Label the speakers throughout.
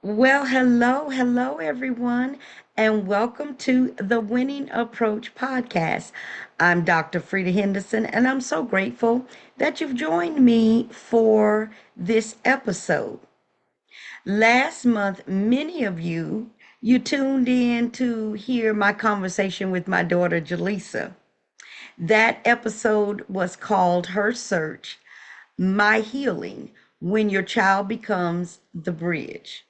Speaker 1: Well, hello, everyone, and welcome to the Winning Approach podcast. I'm Dr. Freida Henderson, and I'm so grateful that you've joined me for this episode. Last month, many of you tuned in to hear my conversation with my daughter Jaleesa. That episode was called Her Search, My Healing, When Your Child Becomes the Bridge.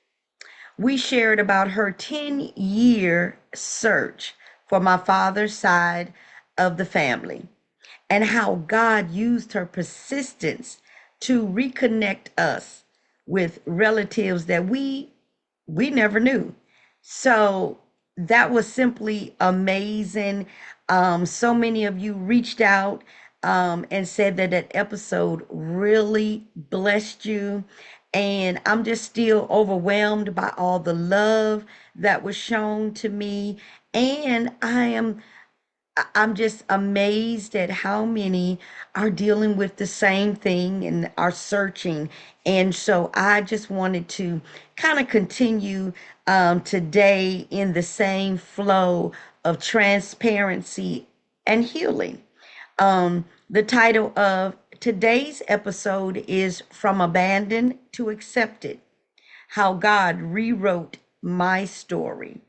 Speaker 1: We shared about her 10-year search for my father's side of the family and how God used her persistence to reconnect us with relatives that we never knew. So that was simply amazing. So many of you reached out and said that that episode really blessed you. And I'm just still overwhelmed by all the love that was shown to me. And I'm just amazed at how many are dealing with the same thing and are searching. And so I just wanted to kind of continue today in the same flow of transparency and healing. The title of today's episode is From Abandoned to Accepted: How God Rewrote My Story.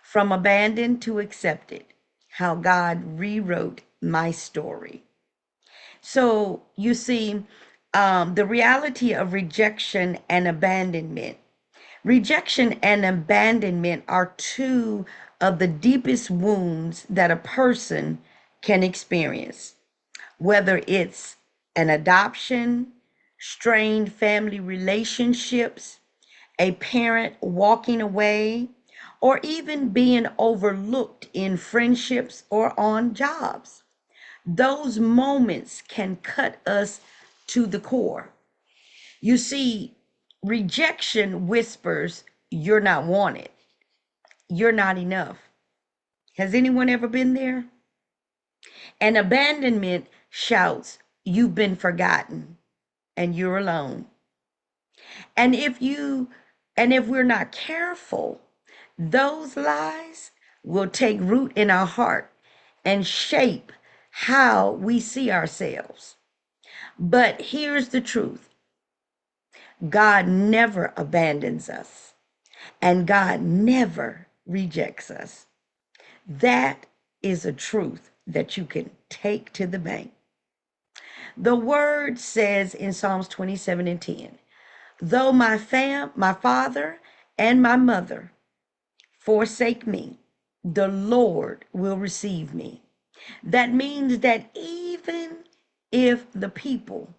Speaker 1: From abandoned to accepted, how God rewrote my story. So you see, the reality of rejection and abandonment. Rejection and abandonment are two of the deepest wounds that a person can experience, whether it's an adoption, strained family relationships, a parent walking away, or even being overlooked in friendships or on jobs. Those moments can cut us to the core. You see, rejection whispers, "You're not wanted. You're not enough." Has anyone ever been there? And abandonment shouts, "You've been forgotten and you're alone." And if we're not careful, those lies will take root in our heart and shape how we see ourselves. But here's the truth: God never abandons us, and God never rejects us. That is a truth that you can take to the bank. The word says in Psalms 27:10, though my father and my mother forsake me, the Lord will receive me. That means that even if the people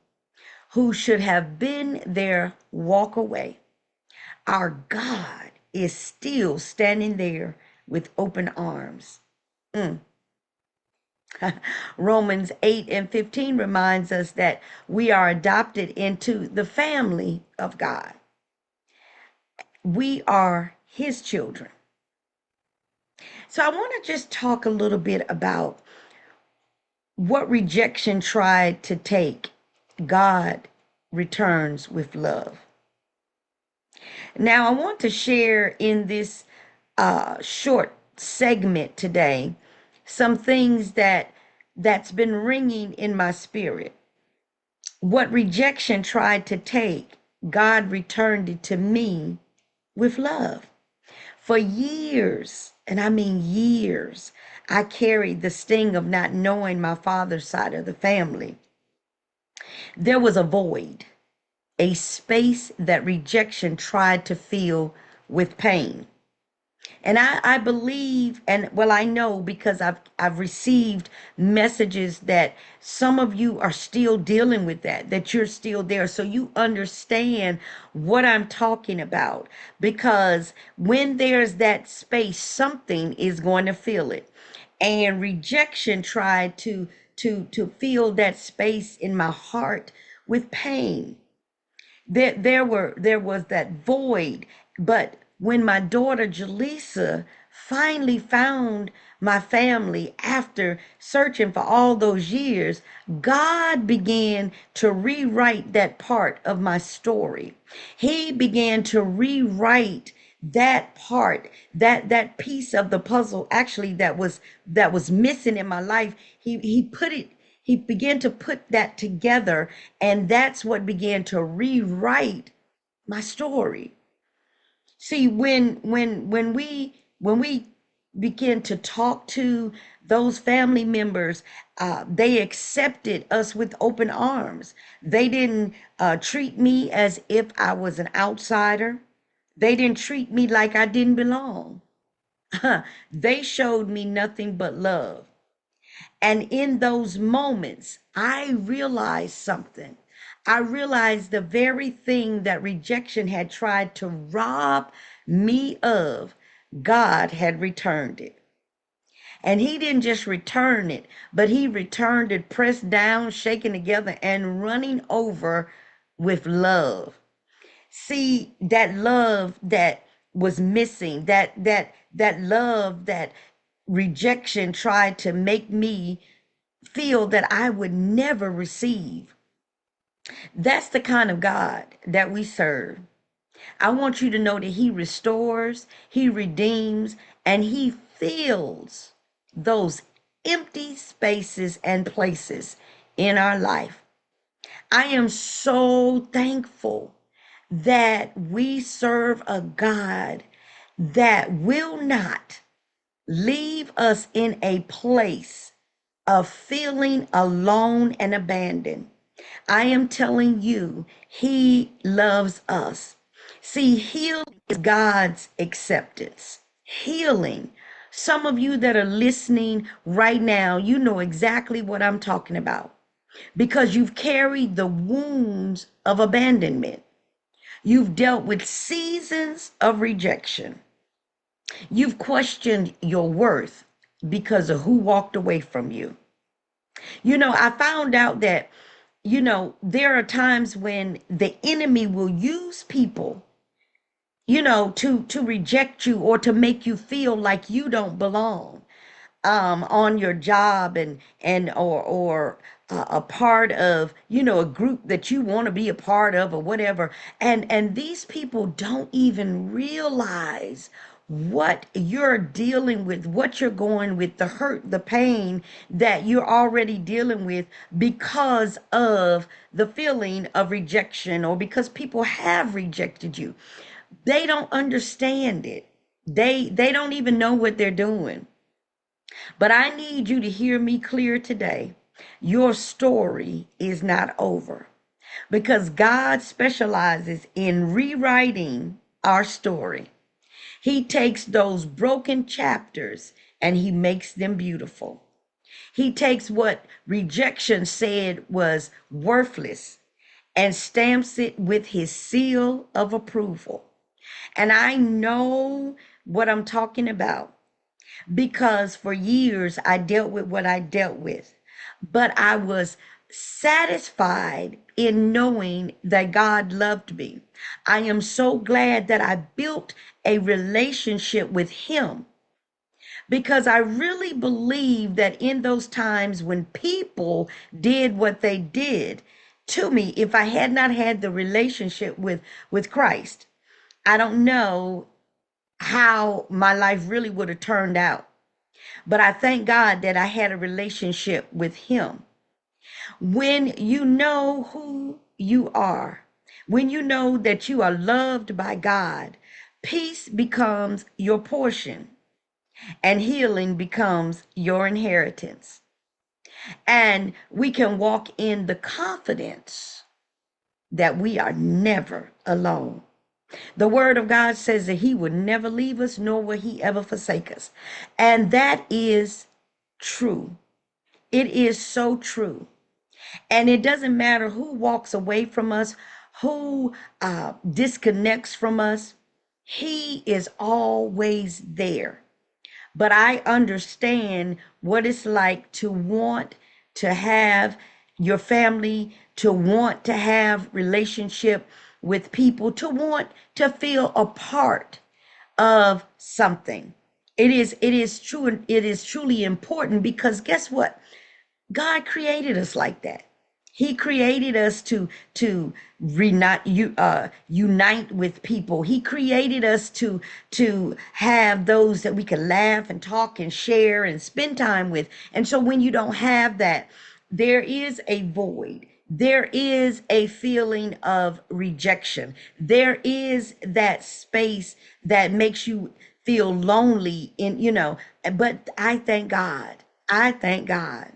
Speaker 1: who should have been there walk away, our God is still standing there with open arms. Mm. Romans 8:15 reminds us that we are adopted into the family of God. We are his children. So I want to just talk a little bit about what rejection tried to take. God returns with love. Now, I want to share in this short segment today some things that's been ringing in my spirit. What rejection tried to take, God returned it to me with love. For years, and I mean years, I carried the sting of not knowing my father's side of the family. There was a void, a space that rejection tried to fill with pain. And I believe, and well, I know because I've received messages that some of you are still dealing with that you're still there. So you understand what I'm talking about. Because when there's that space, something is going to fill it. And rejection tried to fill that space in my heart with pain. There was that void. But when my daughter Jaleesa finally found my family after searching for all those years, God began to rewrite that part of my story. He began to rewrite that part, that piece of the puzzle actually that was missing in my life. He began to put that together, and that's what began to rewrite my story. See, when we begin to talk to those family members, they accepted us with open arms. They didn't treat me as if I was an outsider. They didn't treat me like I didn't belong. They showed me nothing but love. And in those moments, I realized something. I realized the very thing that rejection had tried to rob me of, God had returned it. And He didn't just return it, but He returned it pressed down, shaken together, and running over with love. See, that love that was missing, that love that rejection tried to make me feel that I would never receive. That's the kind of God that we serve. I want you to know that He restores, He redeems, and He fills those empty spaces and places in our life. I am so thankful that we serve a God that will not leave us in a place of feeling alone and abandoned. I am telling you, He loves us. See, healing is God's acceptance. Healing. Some of you that are listening right now, you know exactly what I'm talking about because you've carried the wounds of abandonment. You've dealt with seasons of rejection. You've questioned your worth because of who walked away from you. I found out that, there are times when the enemy will use people, to reject you or to make you feel like you don't belong on your job and or a part of a group that you want to be a part of or whatever, and these people don't even realize what you're dealing with, what you're going with, the hurt, the pain that you're already dealing with because of the feeling of rejection or because people have rejected you. They don't understand it. They don't even know what they're doing. But I need you to hear me clear today. Your story is not over because God specializes in rewriting our story. He takes those broken chapters and He makes them beautiful. He takes what rejection said was worthless and stamps it with His seal of approval. And I know what I'm talking about because for years I dealt with what I dealt with. But I was satisfied in knowing that God loved me. I am so glad that I built a relationship with Him because I really believe that in those times when people did what they did to me, if I had not had the relationship with Christ, I don't know how my life really would have turned out. But I thank God that I had a relationship with Him. When you know who you are, when you know that you are loved by God, peace becomes your portion and healing becomes your inheritance. And we can walk in the confidence that we are never alone. The word of God says that He would never leave us, nor will He ever forsake us. And that is true. It is so true. And it doesn't matter who walks away from us, who disconnects from us, He is always there. But I understand what it's like to want to have your family, to want to have relationship with people, to want to feel a part of something. It is true. It is truly important because guess what? God created us like that. He created us to unite with people. He created us to have those that we can laugh and talk and share and spend time with. And so when you don't have that, there is a void. There is a feeling of rejection. There is that space that makes you feel lonely but I thank God. I thank God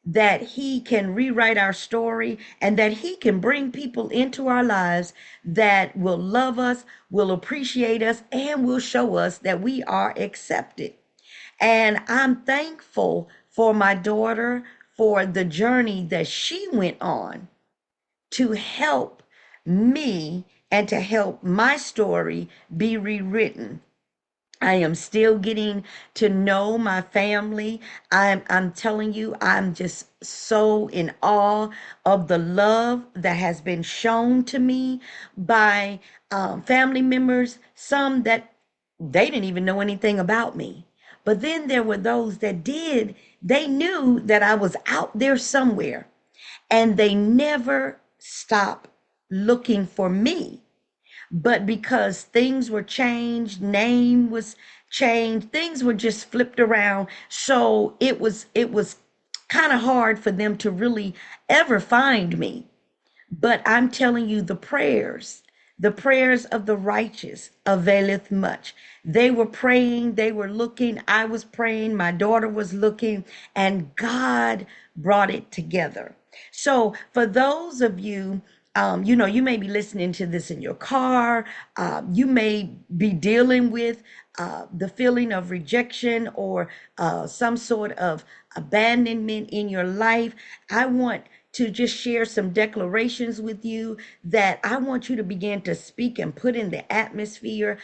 Speaker 1: that he can rewrite our story and that he can bring people into our lives that will love us, will appreciate us, and will show us that we are accepted. And I'm thankful for my daughter for the journey that she went on to help me and to help my story be rewritten. I am still getting to know my family. I'm telling you, I'm just so in awe of the love that has been shown to me by family members, some that they didn't even know anything about me. But then there were those that did. They knew that I was out there somewhere and they never stopped looking for me. But because things were changed, name was changed, things were just flipped around. So it was kind of hard for them to really ever find me. But I'm telling you, the prayers of the righteous availeth much. They were praying, they were looking, I was praying, my daughter was looking, and God brought it together. So for those of you, you may be listening to this in your car. You may be dealing with the feeling of rejection or some sort of abandonment in your life. I want to just share some declarations with you that I want you to begin to speak and put in the atmosphere,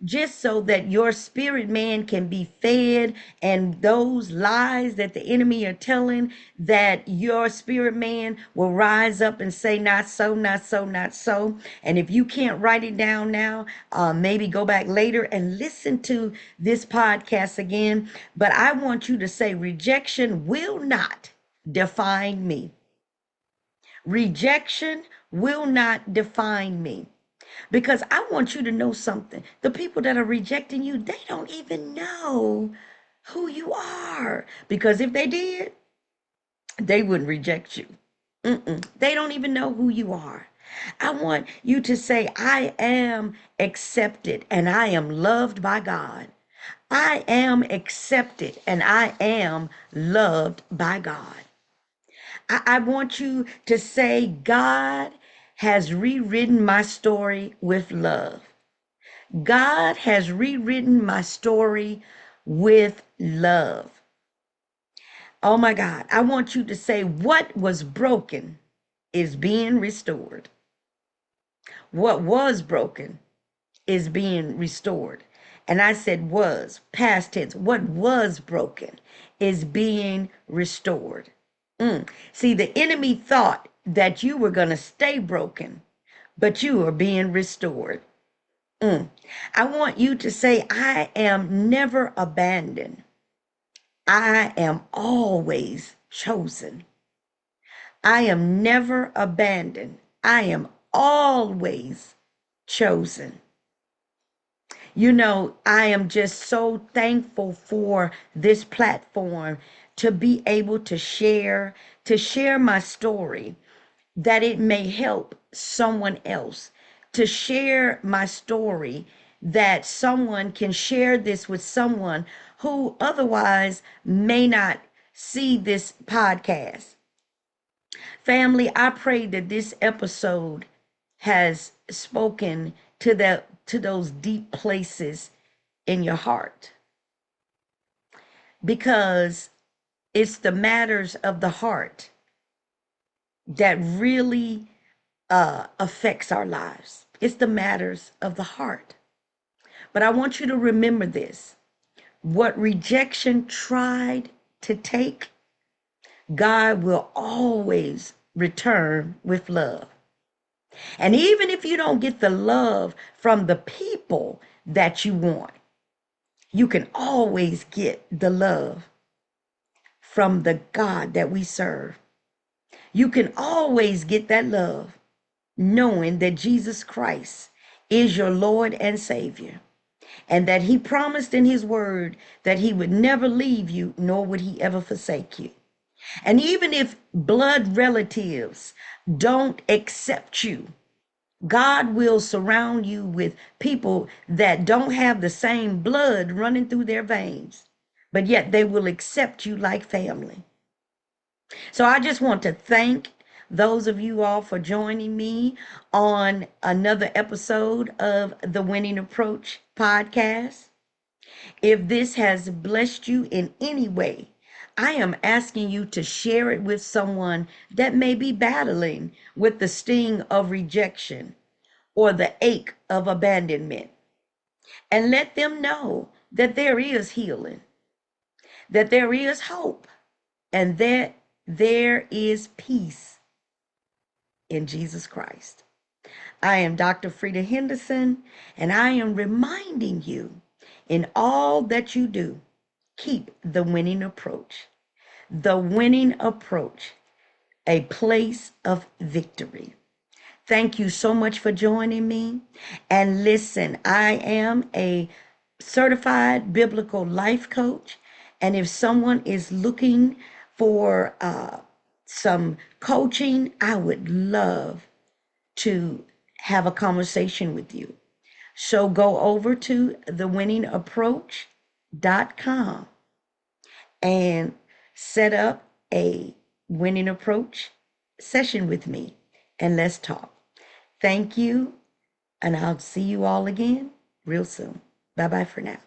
Speaker 1: just so that your spirit man can be fed and those lies that the enemy are telling, that your spirit man will rise up and say, not so, not so, not so. And if you can't write it down now, maybe go back later and listen to this podcast again. But I want you to say, rejection will not define me. Rejection will not define me. Because I want you to know something. The people that are rejecting you, they don't even know who you are. Because if they did, they wouldn't reject you. They don't even know who you are. I want you to say, I am accepted and I am loved by God. I am accepted and I am loved by God. I want you to say, God has rewritten my story with love. God has rewritten my story with love. Oh my God. I want you to say, what was broken is being restored. What was broken is being restored. And I said was, past tense. What was broken is being restored. See, the enemy thought that you were going to stay broken, but you are being restored. I want you to say, I am never abandoned. I am always chosen. I am never abandoned. I am always chosen. I am just so thankful for this platform to be able to share my story, that it may help someone else, to share my story, that someone can share this with someone who otherwise may not see this podcast. Family, I pray that this episode has spoken to those deep places in your heart, because it's the matters of the heart that really affects our lives. It's the matters of the heart. But I want you to remember this. What rejection tried to take, God will always return with love. And even if you don't get the love from the people that you want, You can always get the love from the God that we serve. You can always get that love knowing that Jesus Christ is your Lord and Savior, and that he promised in his word that he would never leave you, nor would he ever forsake you. And even if blood relatives don't accept you, God will surround you with people that don't have the same blood running through their veins, but yet they will accept you like family. So I just want to thank those of you all for joining me on another episode of the Winning Approach podcast. If this has blessed you in any way, I am asking you to share it with someone that may be battling with the sting of rejection or the ache of abandonment. And let them know that there is healing, that there is hope, and that there is peace in Jesus Christ. I am Dr. Freida Henderson, and I am reminding you in all that you do, keep the winning approach. The winning approach, a place of victory. Thank you so much for joining me. And listen, I am a certified biblical life coach. And if someone is looking for some coaching, I would love to have a conversation with you. So go over to thewinningapproach.com and set up a winning approach session with me, and let's talk. Thank you, and I'll see you all again real soon. Bye bye for now.